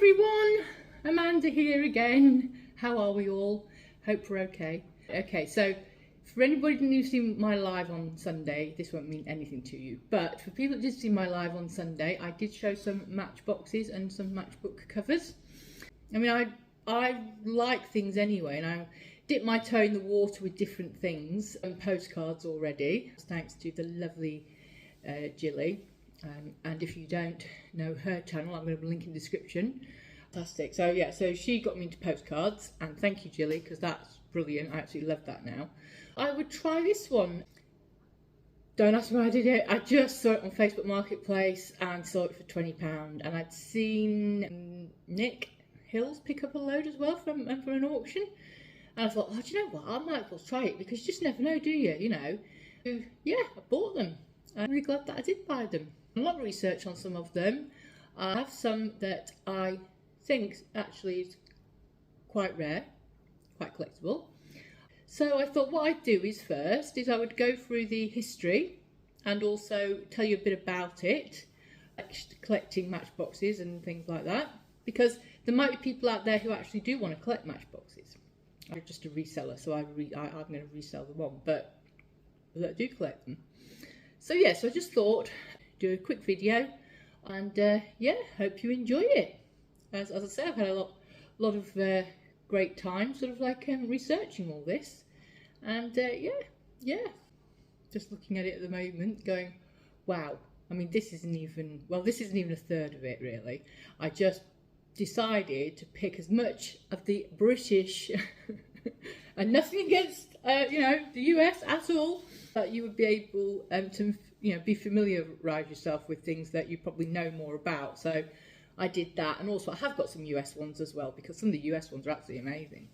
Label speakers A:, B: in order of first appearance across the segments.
A: everyone, Amanda here again. How are we all? Hope we're okay. Okay, so for anybody who's seen my live on Sunday, this won't mean anything to you, but for people that did see my live on Sunday, I did show some matchboxes and some matchbook covers. I mean, I like things anyway, and I dip my toe in the water with different things and postcards already, thanks to the lovely Jilly. And if you don't know her channel, I'm going to link in the description. Fantastic. So yeah, so she got me into postcards, and thank you, Jilly, because that's brilliant. I absolutely love that now. I would try this one. Don't ask me why I did it. I just saw it on Facebook Marketplace and saw it for £20, and I'd seen Nick Hills pick up a load as well from an auction, and I thought, oh, do you know what? I might as well try it, because you just never know, do you? You know. So, yeah, I bought them. I'm really glad that I did buy them. A lot of research on some of them. I have some that I think actually is quite rare, quite collectible. So I thought what I'd do is first I would go through the history and also tell you a bit about it, collecting matchboxes and things like that, because there might be people out there who actually do want to collect matchboxes. I'm just a reseller, so I'm going to resell them on, but I do collect them. So yeah, so I just thought do a quick video, and yeah, hope you enjoy it. As I say, I've had a lot of great time sort of like researching all this, and yeah, just looking at it at the moment going, wow. I mean, this isn't even a third of it really. I just decided to pick as much of the British and nothing against you know, the US at all, that you would be able to, you know, be familiarise yourself with things that you probably know more about. So I did that, and also I have got some US ones as well, because some of the US ones are absolutely amazing.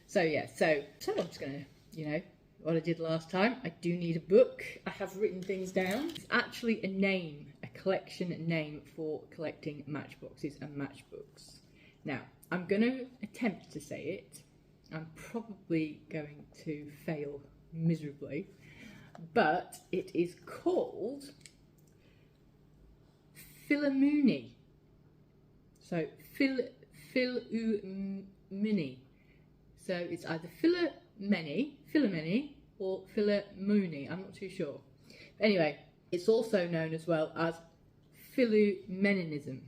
A: So yeah, so I'm just gonna, you know, what I did last time. I do need a book. I have written things down. It's actually a name, a collection name for collecting matchboxes and matchbooks. Now, I'm gonna attempt to say it. I'm probably going to fail miserably, but it is called Philomuni. So Philomuni. So it's either Philomeni or Philomuni. I'm not too sure. But anyway, it's also known as well as Philomenism.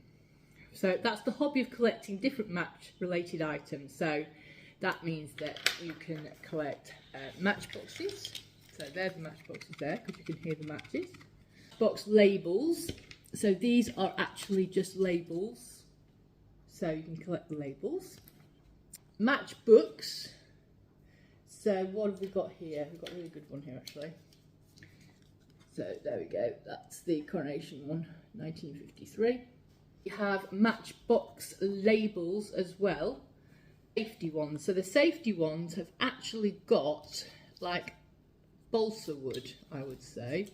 A: So that's the hobby of collecting different match-related items. So that means that you can collect matchboxes. So there's the matchboxes there, because you can hear the matches. Box labels. So these are actually just labels. So you can collect the labels. Matchbooks. So what have we got here? We've got a really good one here actually. So there we go. That's the Coronation one, 1953. You have matchbox labels as well. Safety ones. So the safety ones have actually got like balsa wood, I would say.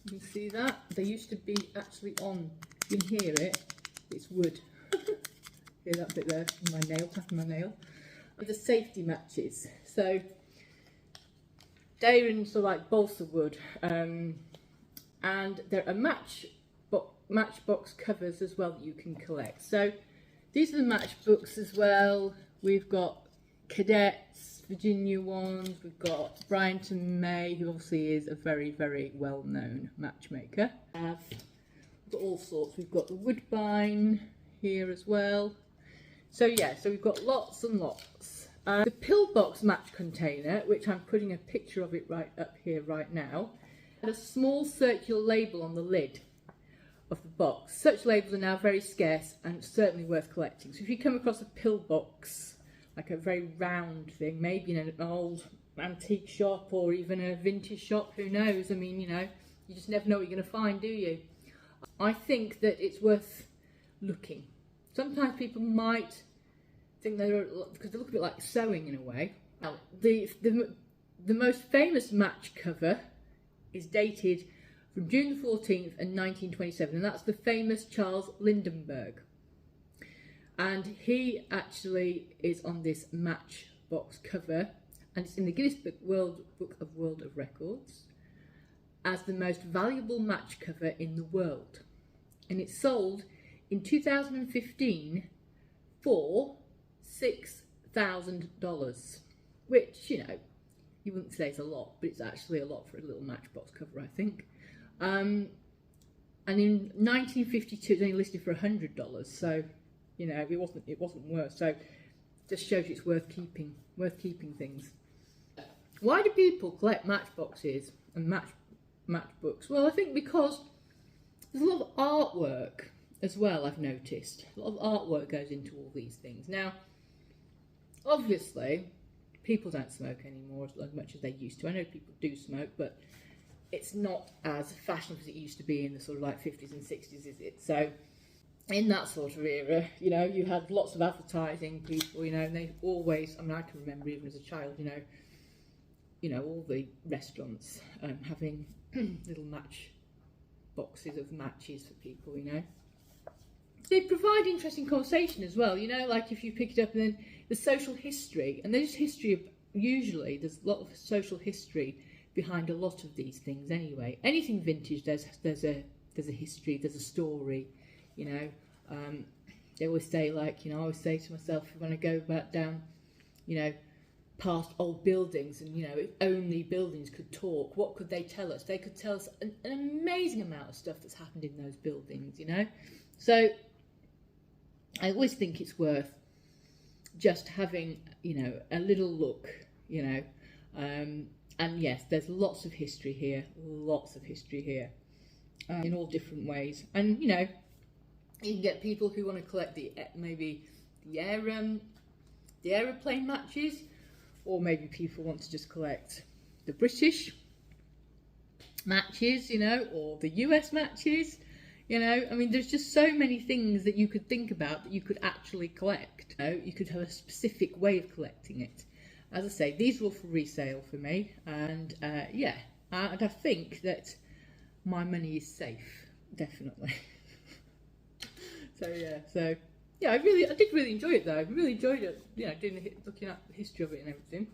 A: You can see that. They used to be actually on, you can hear it, it's wood. Hear that bit there, my nail, tapping my nail. The safety matches. So they're in sort of like balsa wood, and there are matchbox covers as well that you can collect. So these are the matchbooks as well. We've got Cadets, Virginia ones. We've got Bryant and May, who obviously is a very, very well-known matchmaker. We've got all sorts. We've got the Woodbine here as well. So yeah, so we've got lots and lots. The pillbox match container, which I'm putting a picture of it right up here right now, had a small circular label on the lid of the box. Such labels are now very scarce and certainly worth collecting. So if you come across a pillbox, like a very round thing, maybe in an old antique shop or even a vintage shop, who knows? I mean, you know, you just never know what you're going to find, do you? I think that it's worth looking. Sometimes people might think they're, because they look a bit like sewing in a way. Now, the most famous match cover is dated from June the 14th in 1927, and that's the famous Charles Lindbergh. And he actually is on this matchbox cover, and it's in the Guinness Book of World Records as the most valuable match cover in the world. And it's sold in 2015 for $6,000, which, you know, you wouldn't say it's a lot, but it's actually a lot for a little Matchbox cover, I think. And in 1952, it's only listed for $100, so, you know, it wasn't worth. So, just shows you it's worth keeping things. Why do people collect Matchboxes and matchbooks? Well, I think because there's a lot of artwork as well. I've noticed a lot of artwork goes into all these things. Now, obviously, people don't smoke anymore as much as they used to. I know people do smoke, but it's not as fashionable as it used to be in the sort of like 50s and 60s, is it? So in that sort of era, you know, you had lots of advertising people, you know, and they always, I mean, I can remember even as a child, you know, all the restaurants having little match boxes of matches for people, you know. They provide interesting conversation as well, you know, like if you pick it up and then the social history, and there's history of, usually there's a lot of social history behind a lot of these things anyway. Anything vintage, there's a history, there's a story, you know. They always say, like, you know, I always say to myself when I go back down, you know, past old buildings, and, you know, if only buildings could talk, what could they tell us? They could tell us an amazing amount of stuff that's happened in those buildings, you know. So I always think it's worth just having, you know, a little look, you know. And yes, there's lots of history here, in all different ways. And, you know, you can get people who want to collect maybe the aeroplane matches, or maybe people want to just collect the British matches, you know, or the US matches, you know. I mean, there's just so many things that you could think about that you could actually collect. You know, you could have a specific way of collecting it. As I say, these were for resale for me, and yeah, and I think that my money is safe, definitely. So yeah, I did really enjoy it though. I really enjoyed it, you know, looking at the history of it and everything.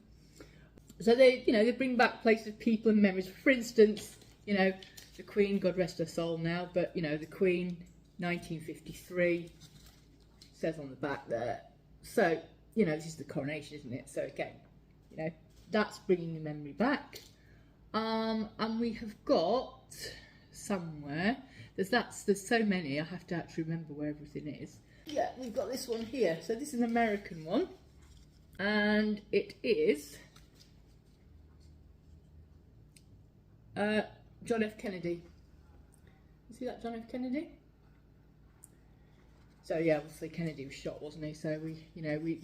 A: So they, you know, they bring back places of people and memories. For instance, you know, the Queen, God rest her soul now, but, you know, the Queen, 1953, says on the back there. So, you know, this is the coronation, isn't it? So again, you know, that's bringing the memory back. And we have got somewhere, there's so many, I have to actually remember where everything is. Yeah, we've got this one here. So this is an American one, and it is John F. Kennedy. You see that, John F. Kennedy? So yeah, obviously Kennedy was shot, wasn't he? So we, you know, we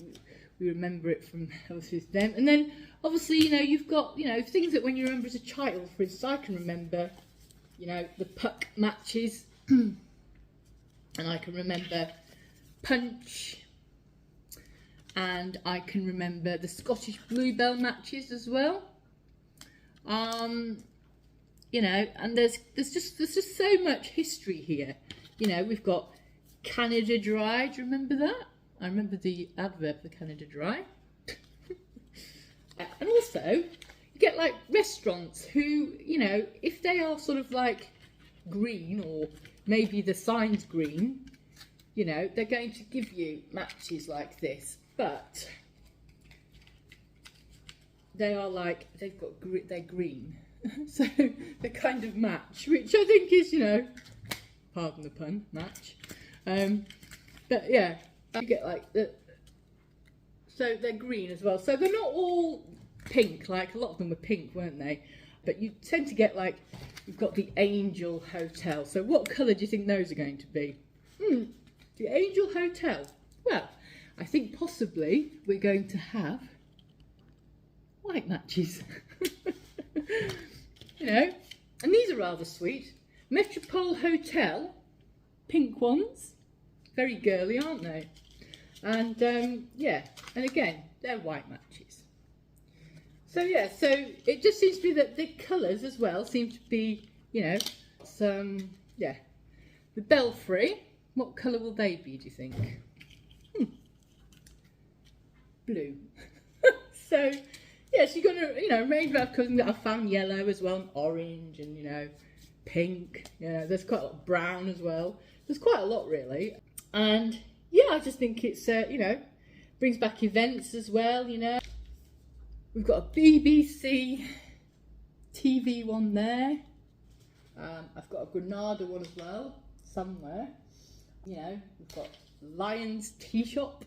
A: remember it from obviously them. And then obviously, you know, you've got, you know, things that when you remember as a child. For instance, I can remember, you know, the puck matches, and I can remember Punch, and I can remember the Scottish Bluebell matches as well. You know, and there's just so much history here. You know, we've got Canada Dry. Do you remember that? I remember the advert for Canada Dry. And also, you get like restaurants who, you know, if they are sort of like green, or maybe the sign's green, you know, they're going to give you matches like this, but they are like, they're green. So they kind of match, which I think is, you know, pardon the pun, match. But yeah, you get like so they're green as well. So they're not all pink, like a lot of them were pink, weren't they? But you tend to get like, you've got the Angel Hotel. So what colour do you think those are going to be? The Angel Hotel. Well, I think possibly we're going to have white matches. You know, and these are rather sweet. Metropole Hotel, pink ones, very girly, aren't they? And yeah, and again, they're white matches. So yeah, so it just seems to be that the colours as well seem to be, you know, some, yeah. The Belfry, what colour will they be, do you think? Blue. So yes, you're gonna, you know, maybe I found yellow as well, and orange, and, you know, pink. Yeah, there's quite a lot of brown as well. There's quite a lot really. And yeah, I just think it's, you know, brings back events as well, you know. We've got a BBC TV one there. I've got a Granada one as well, somewhere. You know, we've got Lions Tea Shop.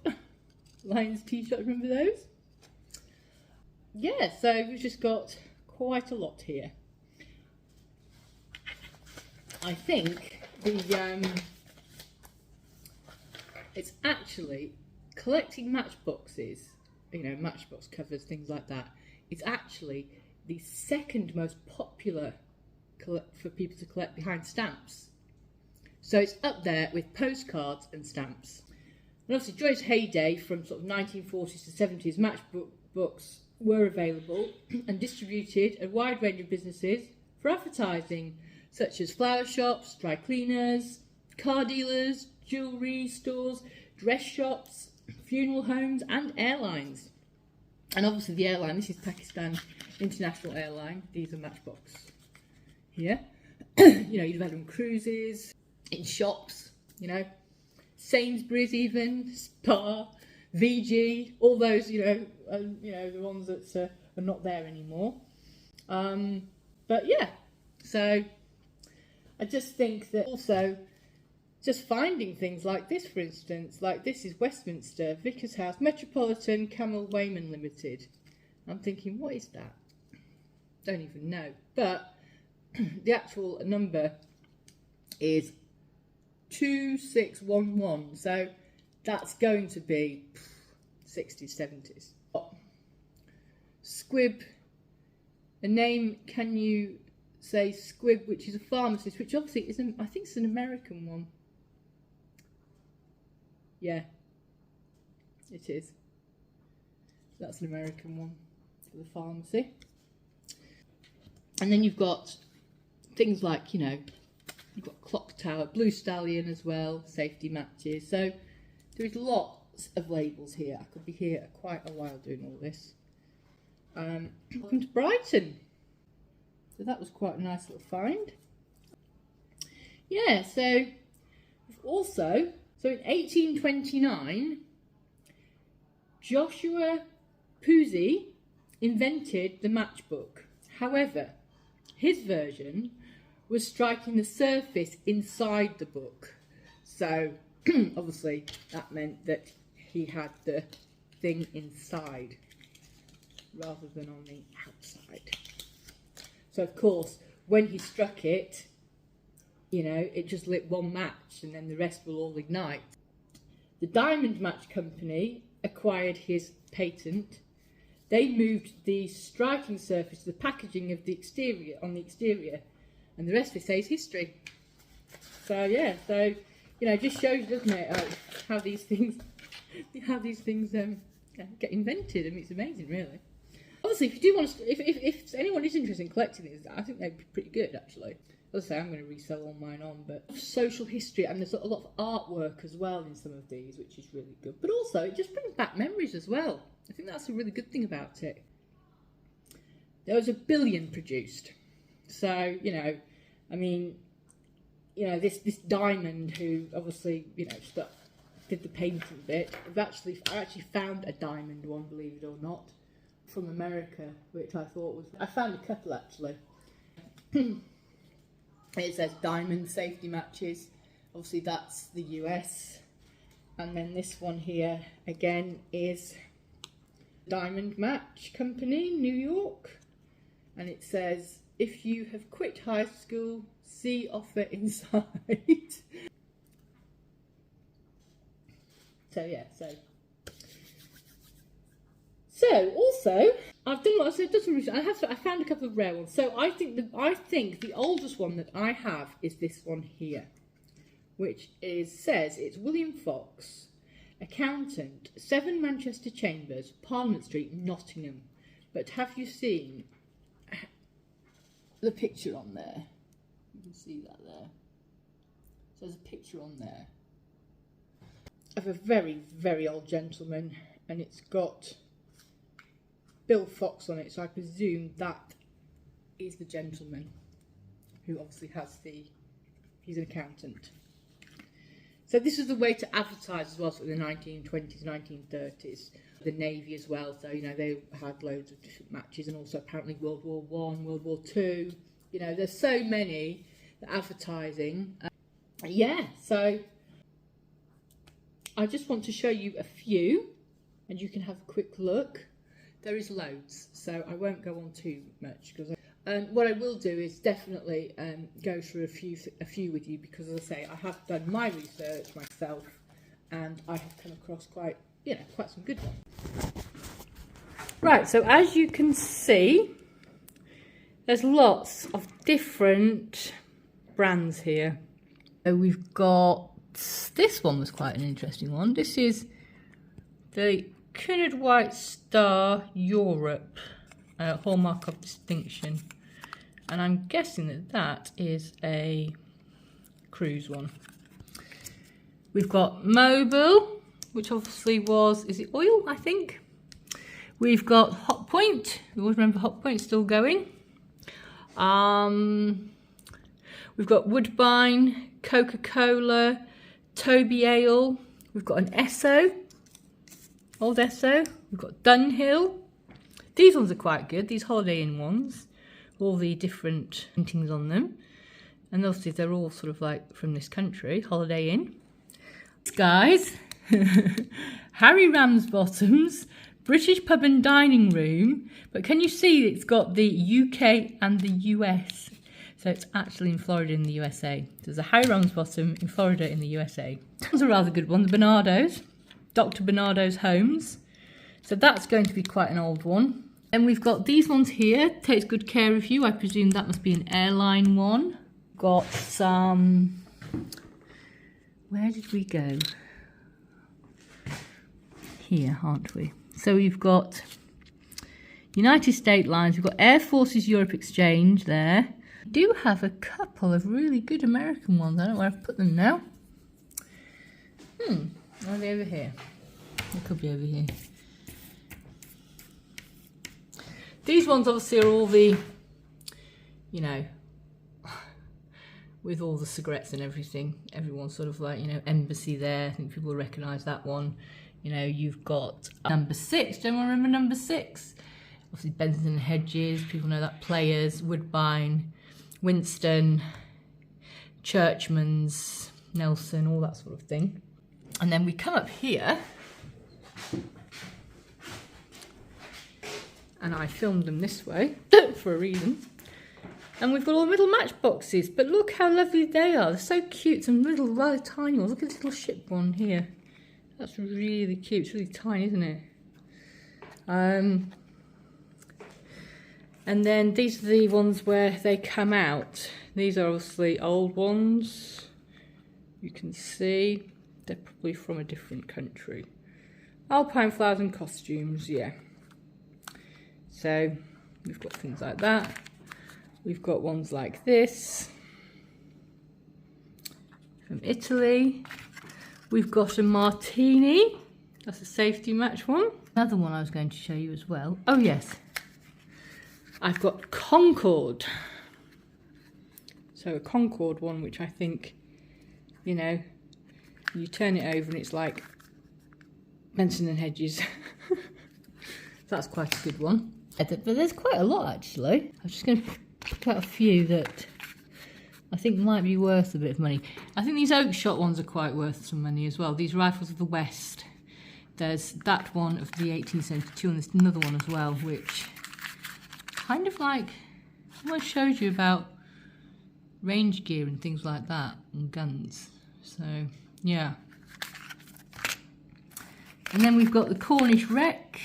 A: Lions Tea Shop, remember those? Yeah, so we've just got quite a lot here. I think it's actually collecting matchboxes, you know, matchbox covers, things like that. It's actually the second most popular for people to collect behind stamps. So it's up there with postcards and stamps. And obviously during its heyday from sort of 1940s to 70s, matchbooks were available and distributed a wide range of businesses for advertising, such as flower shops, dry cleaners, car dealers, jewellery stores, dress shops, funeral homes and airlines. And obviously the airline, this is Pakistan International Airline, these are Matchbox here. You know, you've had them cruises, in shops, you know, Sainsbury's even, Spa, VG, all those, you know, the ones that are not there anymore. But yeah, so I just think that also just finding things like this, for instance, like this is Westminster, Vicar's House, Metropolitan Camel Wayman Limited. I'm thinking, what is that? Don't even know. But the actual number is 2611, so that's going to be 60s, 70s. Squibb, a name, can you say Squibb, which is a pharmacist, which obviously is, I think it's an American one. Yeah, it is. That's an American one for the pharmacy. And then you've got things like, you know, you've got Clock Tower, Blue Stallion as well, safety matches. So there's lots of labels here. I could be here quite a while doing all this. Welcome to Brighton. So that was quite a nice little find. Yeah, so also, so in 1829, Joshua Pusey invented the matchbook. However, his version was striking the surface inside the book. So obviously that meant that he had the thing inside rather than on the outside. So of course, when he struck it, you know, it just lit one match and then the rest will all ignite. The Diamond Match Company acquired his patent. They moved the striking surface to the packaging of the exterior, on the exterior, and the rest of it says history. So yeah, so, you know, just shows, doesn't it, how these things get invented. I mean, it's amazing, really. Obviously, if you do want to, if anyone is interested in collecting these, I think they'd be pretty good, actually. As I say, I'm going to resell all mine on, but social history, and there's a lot of artwork as well in some of these, which is really good. But also, it just brings back memories as well. I think that's a really good thing about it. There was 1 billion produced. So, you know, I mean, you know, this Diamond, who obviously, you know, did the painting bit, I actually found a diamond one, believe it or not, from America, which I thought was, I found a couple actually. It says diamond safety matches, obviously that's the US, and then this one here again is Diamond Match Company, New York, and it says, if you have quit high school, see offer inside. So yeah, so also I've done lots of research. I found a couple of rare ones. So I think the oldest one that I have is this one here, which says it's William Fox, accountant, 7 Manchester Chambers, Parliament Street, Nottingham. But have you seen the picture on there? You can see that there. So there's a picture on there of a very, very old gentleman, and it's got Bill Fox on it, so I presume that is the gentleman who obviously has he's an accountant. So this is the way to advertise as well, so in the 1920s, 1930s. The Navy as well, so you know they had loads of different matches, and also apparently World War One, World War Two. You know, there's so many advertising. Yeah, so I just want to show you a few, and you can have a quick look. There is loads, so I won't go on too much because. What I will do is definitely go through a few with you, because as I say, I have done my research myself, and I have come across quite some good ones. Right, so as you can see, there's lots of different brands here. So we've got, this one was quite an interesting one. This is the Cunard White Star Europe. Hallmark of distinction, and I'm guessing that that is a cruise one. We've got Mobil, which obviously is it oil, I think. We've got Hot Point, we always remember Hot Point still going. We've got Woodbine, Coca-Cola, Toby Ale. We've got an Esso, old Esso. We've got Dunhill. These ones are quite good, these Holiday Inn ones, all the different printings on them. And obviously they're all sort of like from this country, Holiday Inn. Guys, Harry Ramsbottom's British Pub and Dining Room, but can you see it's got the UK and the US? So it's actually in Florida in the USA. There's a Harry Ramsbottom in Florida in the USA. That's a rather good one, the Bernardo's, Dr. Bernardo's Homes. So that's going to be quite an old one. And we've got these ones here, Takes Good Care of You. I presume that must be an airline one. Got some, where did we go? Here, aren't we? So we've got United States Lines, we've got Air Forces Europe Exchange there. We do have a couple of really good American ones. I don't know where I've put them now. Are they over here? They could be over here. These ones obviously are all the, you know, with all the cigarettes and everything. Everyone's sort of like, you know, Embassy there. I think people recognise that one. You know, you've got number 6. Do anyone remember number 6? Obviously Benson and Hedges. People know that. Players, Woodbine, Winston, Churchman's, Nelson, all that sort of thing. And then we come up here. And I filmed them this way for a reason. And we've got all the little matchboxes, but look how lovely they are. They're so cute, some little rather tiny ones. Look at this little ship one here. That's really cute. It's really tiny, isn't it? And then these are the ones where they come out. These are obviously old ones. You can see they're probably from a different country. Alpine Flowers and Costumes, yeah. So we've got things like that. We've got ones like this from Italy. We've got a Martini. That's a safety match one. Another one I was going to show you as well. Oh yes, I've got Concord. So a Concord one, which I think, you know, you turn it over and it's like Benson and Hedges. That's quite a good one. But there's quite a lot actually. I'm just going to pick out a few that I think might be worth a bit of money. I think these oak shot ones are quite worth some money as well. These Rifles of the West. There's that one of the 1872 and there's another one as well, which kind of like almost shows you about range gear and things like that and guns. So yeah. And then we've got the Cornish Wreck.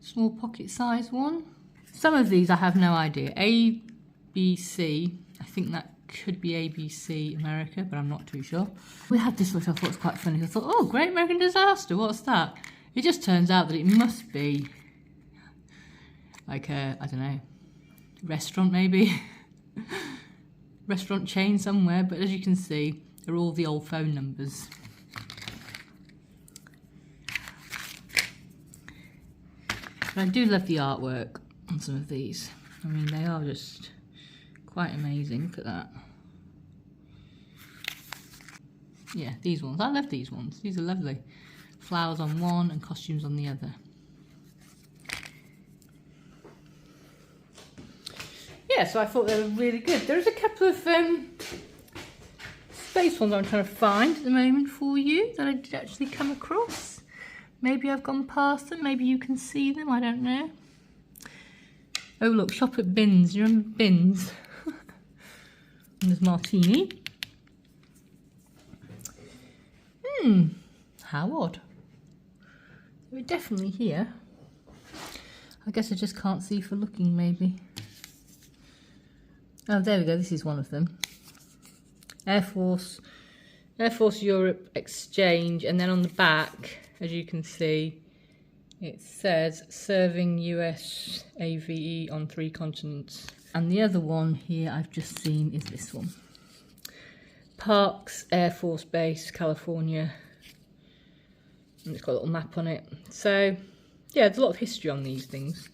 A: Small pocket size one. Some of these I have no idea. ABC, I think that could be ABC America, but I'm not too sure. We had this which I thought was quite funny. I thought, oh, Great American Disaster, what's that? It just turns out that it must be like a, I don't know, restaurant maybe. Restaurant chain somewhere, but as you can see, they're all the old phone numbers. But I do love the artwork on some of these. I mean, they are just Quite amazing, look at that. Yeah, these ones, I love these ones, these are lovely. Flowers on one and costumes on the other. Yeah, so I thought they were really good. There's a couple of space ones I'm trying to find at the moment for you that I did actually come across. Maybe I've gone past them, maybe you can see them, I don't know. Oh look, shop at Bins, you remember Bins? And there's Martini. How odd. We're definitely here. I guess I just can't see for looking, maybe. Oh, there we go, this is one of them. Air Force Europe Exchange, and then on the back, as you can see, it says serving US AVE on 3 continents. And the other one here I've just seen is this one. Parks Air Force Base, California. And it's got a little map on it. So, yeah, there's a lot of history on these things.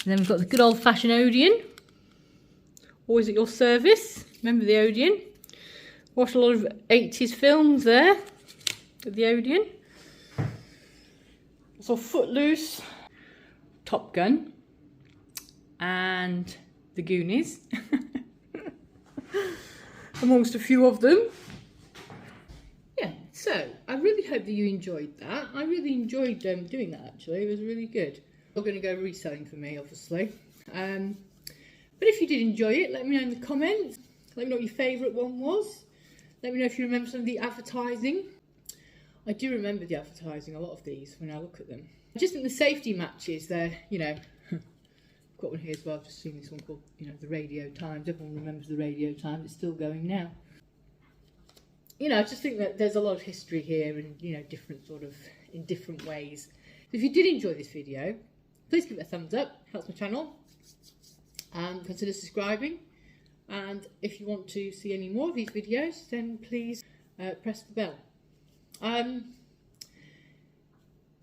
A: And then we've got the good old-fashioned Odeon. Always at your service. Remember the Odeon? Watched a lot of 80s films there with the Odeon. So Footloose, Top Gun, and The Goonies, amongst a few of them. Yeah, so I really hope that you enjoyed that. I really enjoyed doing that, actually. It was really good. We're going to go reselling for me, obviously. But if you did enjoy it, let me know in the comments. Let me know what your favourite one was. Let me know if you remember some of the advertising. I do remember the advertising, a lot of these, when I look at them. I just think the safety matches, they're, you know, I've got one here as well, I've just seen this one called, you know, the Radio Times. Everyone remembers the Radio Times, it's still going now. You know, I just think that there's a lot of history here and, you know, different sort of, in different ways. So if you did enjoy this video, please give it a thumbs up, helps my channel. Consider subscribing. And if you want to see any more of these videos, then please press the bell.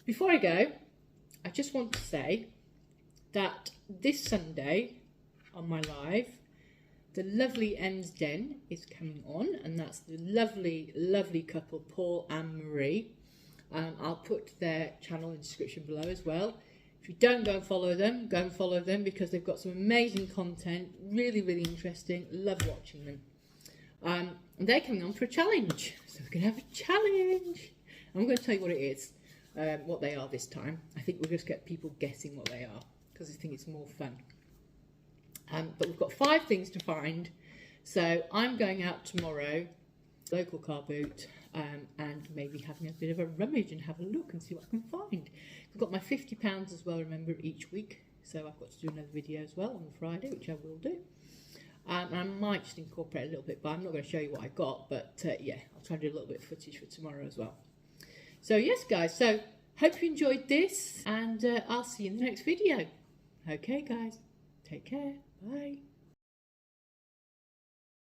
A: Before I go, I just want to say that this Sunday on my live, the lovely M's Den is coming on, and that's the lovely, lovely couple, Paul and Marie. I'll put their channel in the description below as well. If you don't go and follow them, go and follow them because they've got some amazing content, really, really interesting. Love watching them. And they're coming on for a challenge. So we're going to have a challenge. I'm going to tell you what it is, what they are this time. I think we'll just get people guessing what they are because I think it's more fun. But we've got 5 things to find. So I'm going out tomorrow, local car boot, and maybe having a bit of a rummage and have a look and see what I can find. I've got my £50 as well, remember, each week. So I've got to do another video as well on Friday, which I will do. And I might just incorporate a little bit, but I'm not going to show you what I got. But yeah, I'll try and do a little bit of footage for tomorrow as well. So yes, guys, so hope you enjoyed this, and I'll see you in the next video. Okay, guys, take care. Bye.